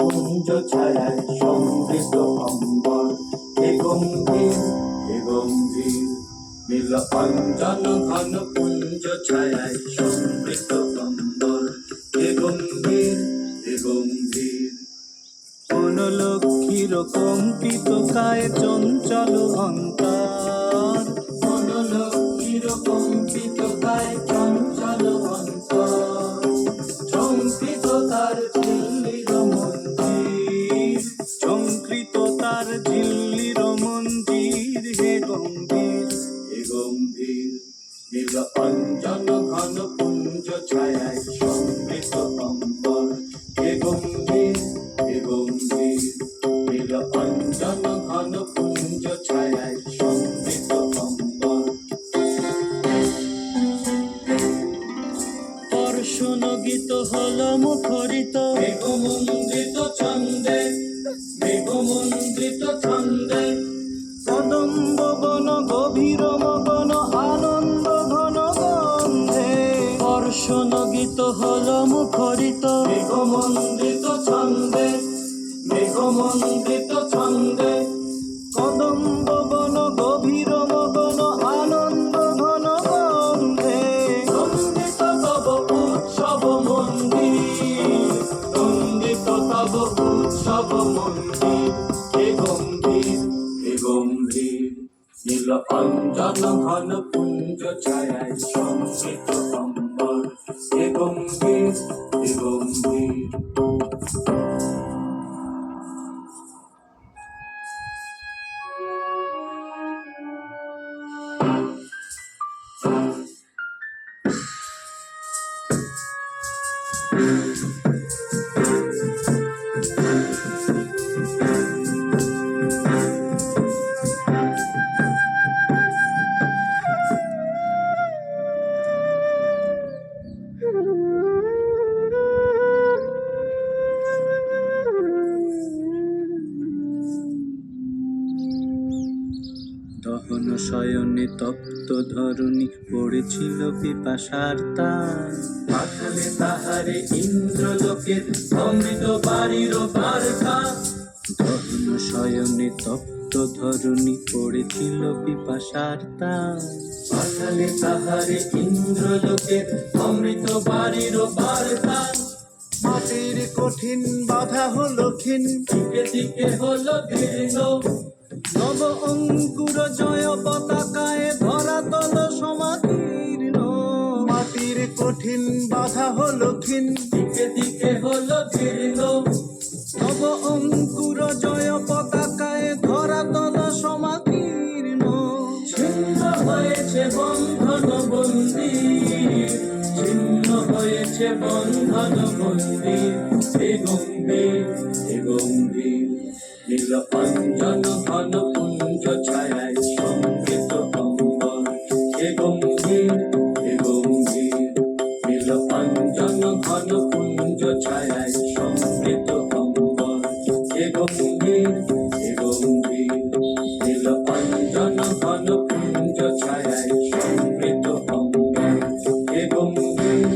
পুঞ্জ ছায়ায় সমৃদ্ধ অম্বর, হে গম্ভীর হে গম্ভীর। নীল অঞ্জন ঘন পুঞ্জ ছায়ায় সমৃদ্ধ অম্বর, হে গম্ভীর হে গম্ভীর। বনলক্ষ্মীর কম্পিত কায় চঞ্চল অন্তর, বনলক্ষ্মীর কম্পিত কায় চঞ্চল অন্তর, ঝঙ্কৃত তার ঝিল্লির মন্দির, ঝঙ্কৃত তার ঝিল্লির মঞ্জির, হে গম্ভীর হে গম্ভীর। নীল অঞ্জন ঘন পুঞ্জ ছায়ায় সমৃদ্ধ অম্বর, হে গম্ভীর হে গম্ভীর। নীল অঞ্জন ঘন পুঞ্জ ছায়ায় সমৃদ্ধ অম্বর। অর্শন গীত হল মুখরিত, মেঘমন্ডিত ছন্দে, মেঘমন্ডিত ছন্দে, কদম্ব বন গভীর মগন আনন্দ ঘন গন্ধে। অর্শন গীত হল মুখরিত, মেঘমন্ডিত ছন্দে, মেঘমন্ডিত ছন্দে, কদম্ব বন গভীর মগন আনন্দ ঘন গন্ধে। নন্দিত তব উৎসব মন্দির, নন্দিত তব উৎসব মন্দির, হে গম্ভীর হে গম্ভীর। নীল অঞ্জন ঘন পুঞ্জ ছায়ায় সমৃদ্ধ অম্বর, হে গম্ভীর হে গম্ভীর। দহন শয়নে তপ্ত ধরণী পড়েছিল পিপাসার তান। পাঠালে তাহারে ইন্দ্রলোকের অমৃত বাড়ির বার্তা, দহন শয়নে তপ্ত ধরণী পড়েছিল পিপাসার তান। পাঠালে তাহারে ইন্দ্রলোকের অমৃত বাড়ির বার্তা। মাটির কঠিন বাধা হলো ক্ষীণ, দিকে দিকে হলো দীর্ণ, নব অঙ্কুর জয় পতাকায় ধরাতল সমাকীর্ণ। মাটির কঠিন বাধা হলো ক্ষীণ, দিকে দিকে হলো দীর্ণ, নব অঙ্কুর জয় পতাকায় ধরাতল সমাকীর্ণ। ছিন্ন হয়েছে বন্ধন বন্দির, ছিন্ন হয়েছে বন্ধন বন্দির, হে গম্ভীর হে গম্ভীর। নীল অঞ্জন ঘন পুঞ্জ ছায়ায় সমৃদ্ধ অম্বর, হে গম্ভীর হে গম্ভীর। নীল অঞ্জন ঘন পুঞ্জ ছায়ায় সমৃদ্ধ অম্বর, হে গম্ভীর হে গম্ভীর। নীল অঞ্জন ঘন পুঞ্জ ছায়ায় সমৃদ্ধ অম্বর, হে গম্ভীর